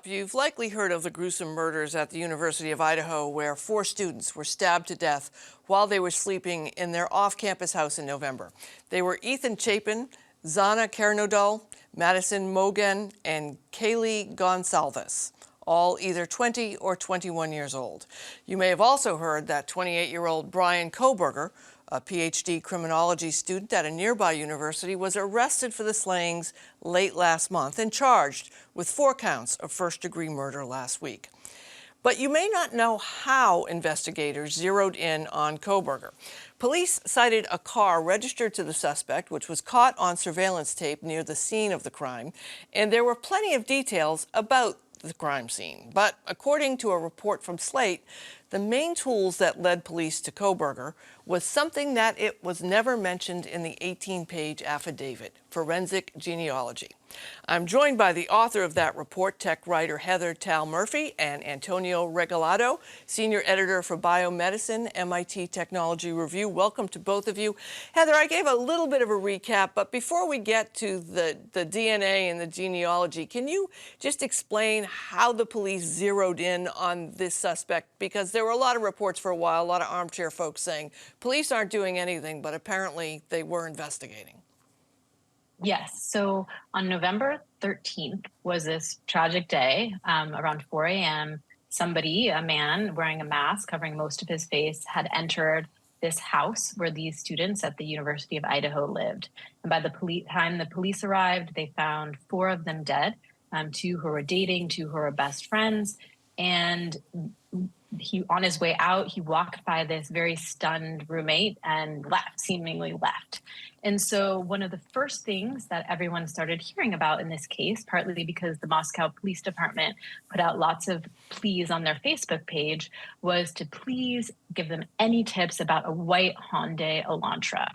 You've likely heard of the gruesome murders at the University of Idaho, where 4 students were stabbed to death while they were sleeping in their off-campus house in November. They were Ethan Chapin, Zana Kernodal, Madison Mogen, and Kaylee Gonsalves, all either 20 or 21 years old. You may have also heard that 28-year-old Brian Kohberger, a PhD criminology student at a nearby university, was arrested for the slayings late last month and charged with 4 counts of first-degree murder last week. But you may not know how investigators zeroed in on Kohberger. Police cited a car registered to the suspect, which was caught on surveillance tape near the scene of the crime, and there were plenty of details about the crime scene. But according to a report from Slate, the main tools that led police to Kohberger was something that it was never mentioned in the 18-page affidavit, forensic genealogy. I'm joined by the author of that report, tech writer Heather Tal Murphy, and Antonio Regalado, senior editor for Biomedicine, MIT Technology Review. Welcome to both of you. Heather, I gave a little bit of a recap, but before we get to the DNA and the genealogy, can you just explain how the police zeroed in on this suspect? Because there were a lot of reports for a while, a lot of armchair folks saying police aren't doing anything, but apparently they were investigating. Yes. So on November 13th was this tragic day. Around 4 a.m., somebody, a man wearing a mask covering most of his face, had entered this house where these students at the University of Idaho lived. And by the time the police arrived, they found 4 of them dead, 2 who were dating, 2 who were best friends. And he, on his way out, he walked by this very stunned roommate and seemingly left. And so one of the first things that everyone started hearing about in this case, partly because the Moscow Police Department put out lots of pleas on their Facebook page, was to please give them any tips about a white Hyundai Elantra.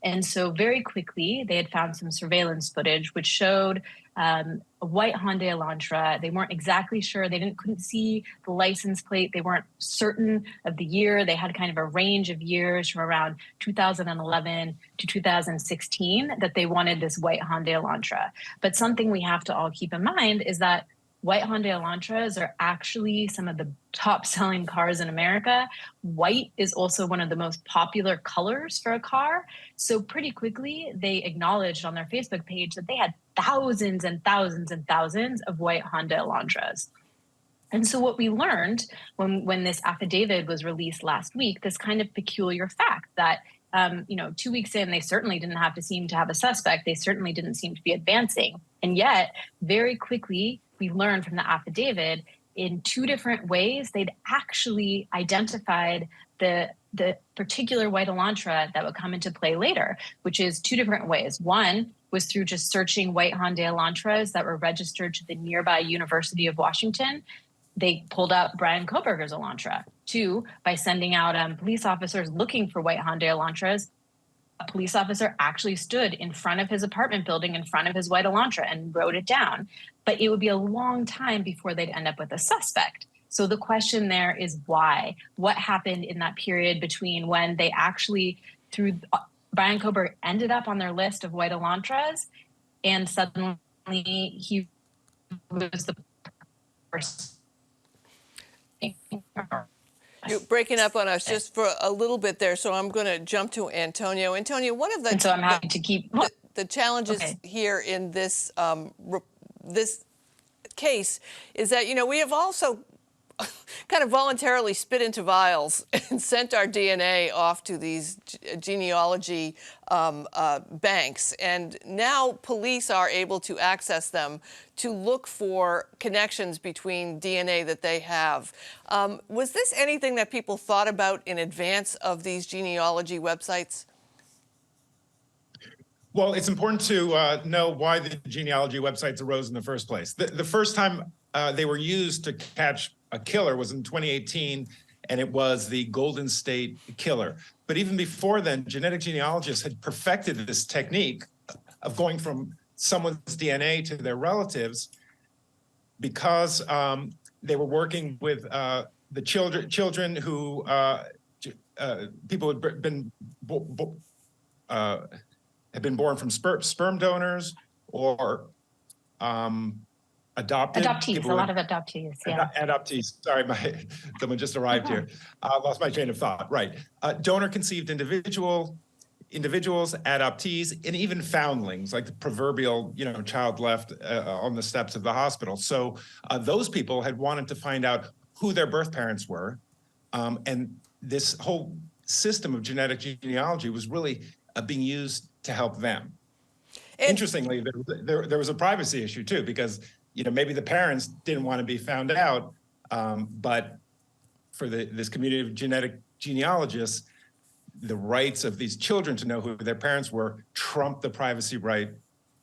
And so very quickly, they had found some surveillance footage which showed a white Hyundai Elantra. They weren't exactly sure. They couldn't see the license plate. They weren't certain of the year. They had kind of a range of years from around 2011 to 2016 that they wanted this white Hyundai Elantra. But something we have to all keep in mind is that white Hyundai Elantras are actually some of the top-selling cars in America. White is also one of the most popular colors for a car. So pretty quickly, they acknowledged on their Facebook page that they had thousands and thousands and thousands of white Hyundai Elantras. And so what we learned when this affidavit was released last week, this kind of peculiar fact that 2 weeks in, they certainly didn't seem to have a suspect. They certainly didn't seem to be advancing. And yet, very quickly, we learned from the affidavit in 2 different ways, they'd actually identified the particular white Elantra that would come into play later, which is 2 different ways. One was through just searching white Hyundai Elantras that were registered to the nearby University of Washington. They pulled up Brian Kohberger's Elantra. 2, by sending out police officers looking for white Hyundai Elantras. A police officer actually stood in front of his apartment building in front of his white Elantra and wrote it down. But it would be a long time before they'd end up with a suspect. So the question there is why? What happened in that period between when they actually, through Brian Kohberger, ended up on their list of white Elantras, and suddenly he was the person. You're breaking up on us just for a little bit there, so I'm going to jump to Antonio. Antonio, one of the and so I'm happy to keep the challenges here in this this case is that we have also kind of voluntarily spit into vials and sent our DNA off to these genealogy banks. And now police are able to access them to look for connections between DNA that they have. Was this anything that people thought about in advance of these genealogy websites? Well, it's important to know why the genealogy websites arose in the first place. The first time they were used to catch a killer was in 2018, and it was the Golden State Killer. But even before then, genetic genealogists had perfected this technique of going from someone's DNA to their relatives because they were working with the children who people had been born from sperm donors or adopted Adoptees, people a who lot had of adoptees, yeah. adoptees. Sorry, someone just arrived here. Lost my train of thought. Right. Donor-conceived individuals, adoptees, and even foundlings, like the proverbial, child left on the steps of the hospital. So those people had wanted to find out who their birth parents were, and this whole system of genetic genealogy was really being used to help them. And interestingly, there was a privacy issue too, because maybe the parents didn't want to be found out, but for this community of genetic genealogists, the rights of these children to know who their parents were trumped the privacy right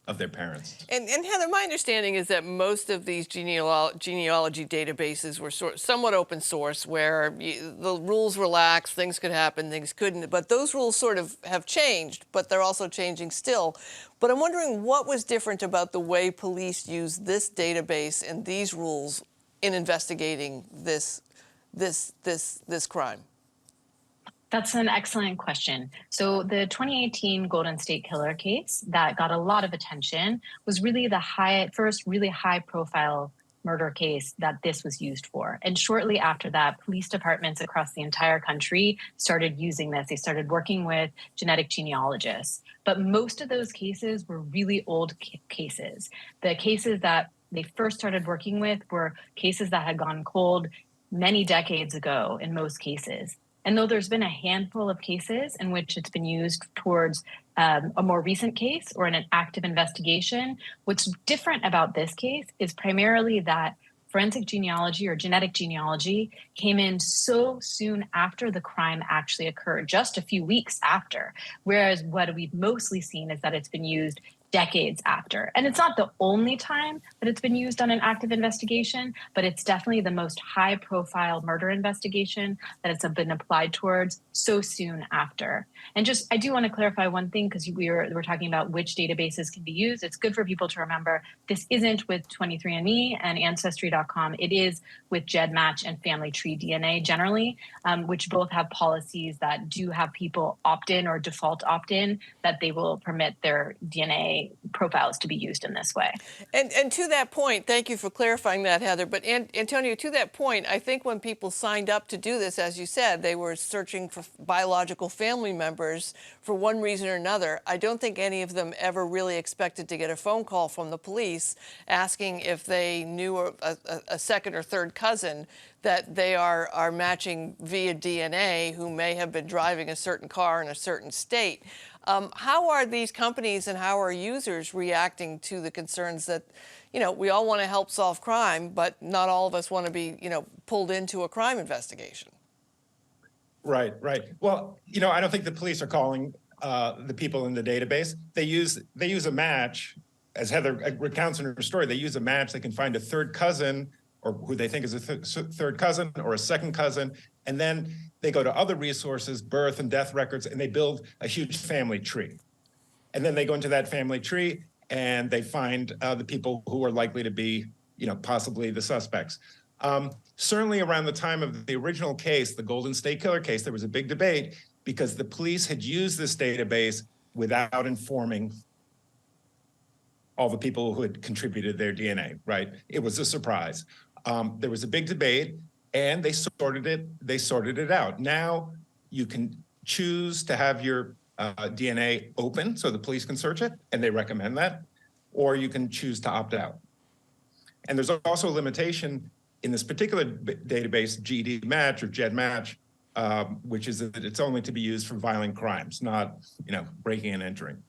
of their parents. And Heather, my understanding is that most of these genealogy databases were somewhat open source, where the rules relaxed, things could happen, things couldn't. But those rules sort of have changed, but they're also changing still. But I'm wondering what was different about the way police use this database and these rules in investigating this crime. That's an excellent question. So the 2018 Golden State Killer case that got a lot of attention was really the first really high profile murder case that this was used for. And shortly after that, police departments across the entire country started using this. They started working with genetic genealogists. But most of those cases were really old cases. The cases that they first started working with were cases that had gone cold many decades ago in most cases. And though there's been a handful of cases in which it's been used towards a more recent case or in an active investigation, what's different about this case is primarily that forensic genealogy or genetic genealogy came in so soon after the crime actually occurred, just a few weeks after. Whereas what we've mostly seen is that it's been used decades after. And it's not the only time that it's been used on an active investigation, but it's definitely the most high profile murder investigation that it's been applied towards so soon after. And I do want to clarify one thing, because we're talking about which databases can be used. It's good for people to remember this isn't with 23andMe and Ancestry.com. It is with GEDmatch and Family Tree DNA generally, which both have policies that do have people opt in or default opt in, that they will permit their DNA profiles to be used in this way. And to that point, thank you for clarifying that, Heather. But Antonio, to that point, I think when people signed up to do this, as you said, they were searching for biological family members for one reason or another. I don't think any of them ever really expected to get a phone call from the police asking if they knew a second or third cousin that they are matching via DNA who may have been driving a certain car in a certain state. How are these companies and how are users reacting to the concerns that, we all want to help solve crime, but not all of us want to be, pulled into a crime investigation? Right. Well, I don't think the police are calling the people in the database. They use a match, as Heather recounts in her story. They use a match. They can find a third cousin, or who they think is a third cousin or a second cousin, and then they go to other resources, birth and death records, and they build a huge family tree. And then they go into that family tree and they find the people who are likely to be, possibly the suspects. Certainly around the time of the original case, the Golden State Killer case, there was a big debate because the police had used this database without informing all the people who had contributed their DNA, right? It was a surprise. There was a big debate, and they sorted it out. Now you can choose to have your DNA open so the police can search it, and they recommend that, or you can choose to opt out. And there's also a limitation in this particular database, GEDmatch or GEDmatch, which is that it's only to be used for violent crimes, not breaking and entering.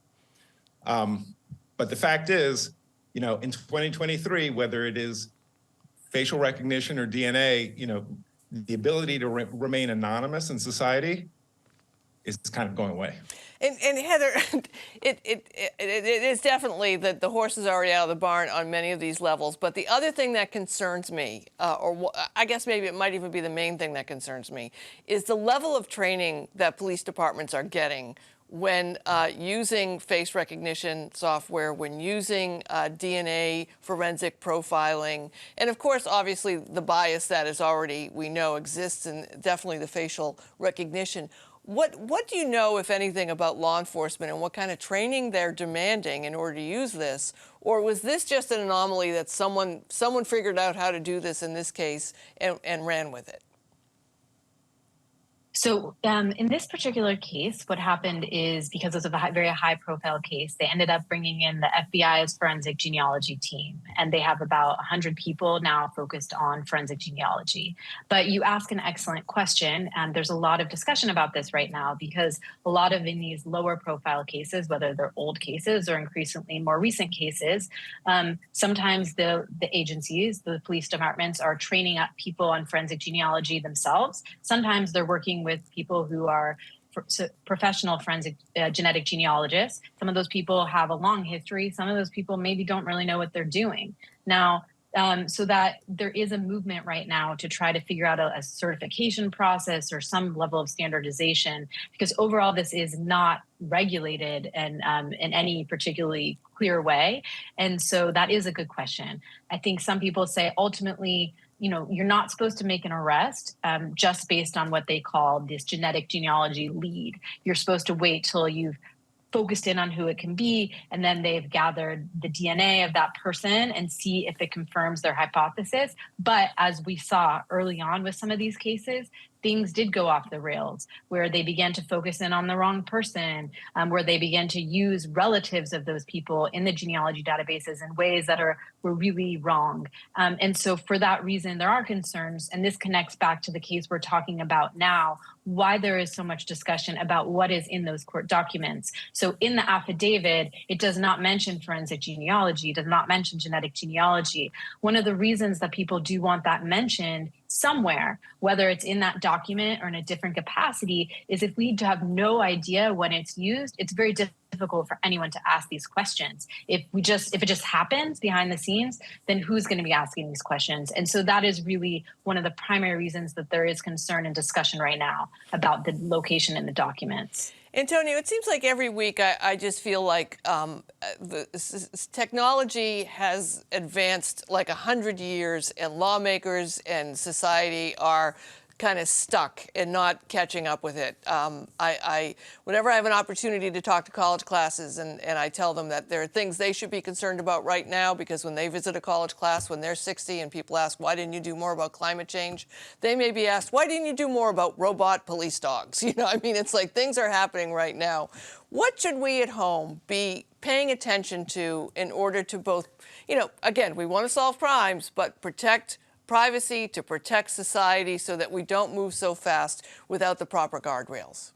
But the fact is, in 2023, whether it is facial recognition or DNA, the ability to remain anonymous in society is kind of going away. And Heather, it is definitely that the horse is already out of the barn on many of these levels. But the other thing that concerns me, or I guess maybe it might even be the main thing that concerns me, is the level of training that police departments are getting when using face recognition software, when using DNA forensic profiling, and of course, obviously, the bias that is already, we know, exists, and definitely the facial recognition. What do you know, if anything, about law enforcement and what kind of training they're demanding in order to use this? Or was this just an anomaly that someone figured out how to do this in this case and ran with it? So in this particular case, what happened is because it was a very high profile case, they ended up bringing in the FBI's forensic genealogy team. And they have about 100 people now focused on forensic genealogy. But you ask an excellent question. And there's a lot of discussion about this right now because a lot of in these lower profile cases, whether they're old cases or increasingly more recent cases, sometimes the agencies, the police departments are training up people on forensic genealogy themselves. Sometimes they're working with people who are professional forensic genetic genealogists. Some of those people have a long history. Some of those people maybe don't really know what they're doing. Now, so that there is a movement right now to try to figure out a certification process or some level of standardization, because overall this is not regulated and in any particularly clear way. And so that is a good question. I think some people say ultimately, you're not supposed to make an arrest just based on what they call this genetic genealogy lead. You're supposed to wait till you've focused in on who it can be, and then they've gathered the DNA of that person and see if it confirms their hypothesis. But as we saw early on with some of these cases, things did go off the rails, where they began to focus in on the wrong person, where they began to use relatives of those people in the genealogy databases in ways that were really wrong. And so for that reason, there are concerns, and this connects back to the case we're talking about now, why there is so much discussion about what is in those court documents. So in the affidavit, it does not mention forensic genealogy, it does not mention genetic genealogy. One of the reasons that people do want that mentioned somewhere, whether it's in that document or in a different capacity, is if we have no idea when it's used, it's very difficult for anyone to ask these questions. If it just happens behind the scenes, then who's going to be asking these questions? And so that is really one of the primary reasons that there is concern and discussion right now about the location in the documents. Antonio, it seems like every week I just feel like technology has advanced like 100 years, and lawmakers and society are kind of stuck and not catching up with it. Whenever I have an opportunity to talk to college classes and I tell them that there are things they should be concerned about right now, because when they visit a college class when they're 60 and people ask, why didn't you do more about climate change? They may be asked, why didn't you do more about robot police dogs? It's like things are happening right now. What should we at home be paying attention to in order to both, again, we want to solve crimes, but protect privacy, to protect society so that we don't move so fast without the proper guardrails?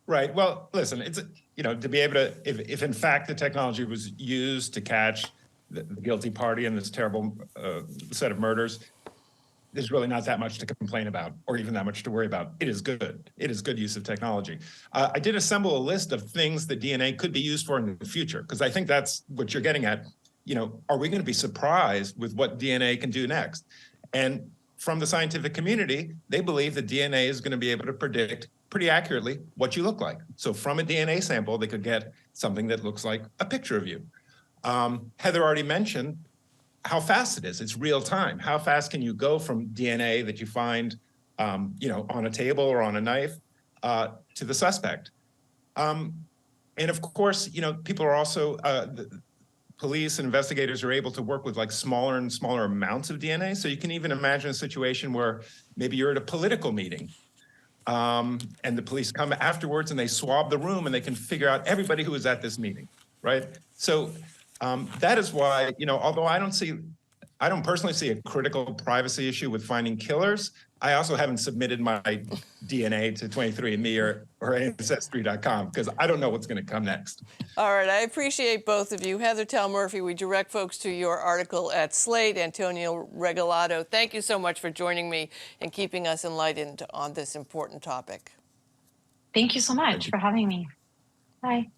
Right. Well, listen, it's, to be able to, if in fact the technology was used to catch the guilty party in this terrible set of murders, there's really not that much to complain about or even that much to worry about. It is good. It is good use of technology. I did assemble a list of things that DNA could be used for in the future, because I think that's what you're getting at. Are we going to be surprised with what DNA can do next? And from the scientific community, they believe that DNA is going to be able to predict pretty accurately what you look like. So from a DNA sample, they could get something that looks like a picture of you. Heather already mentioned how fast it is. It's real time. How fast can you go from DNA that you find, on a table or on a knife to the suspect? And of course, people are also, police and investigators are able to work with like smaller and smaller amounts of DNA. So you can even imagine a situation where maybe you're at a political meeting and the police come afterwards and they swab the room and they can figure out everybody who was at this meeting, right? So that is why, although I don't personally see a critical privacy issue with finding killers, I also haven't submitted my DNA to 23andMe or Ancestry.com because I don't know what's going to come next. All right. I appreciate both of you. Heather Tal Murphy, we direct folks to your article at Slate. Antonio Regalado, thank you so much for joining me and keeping us enlightened on this important topic. Thank you so much for having me. Bye.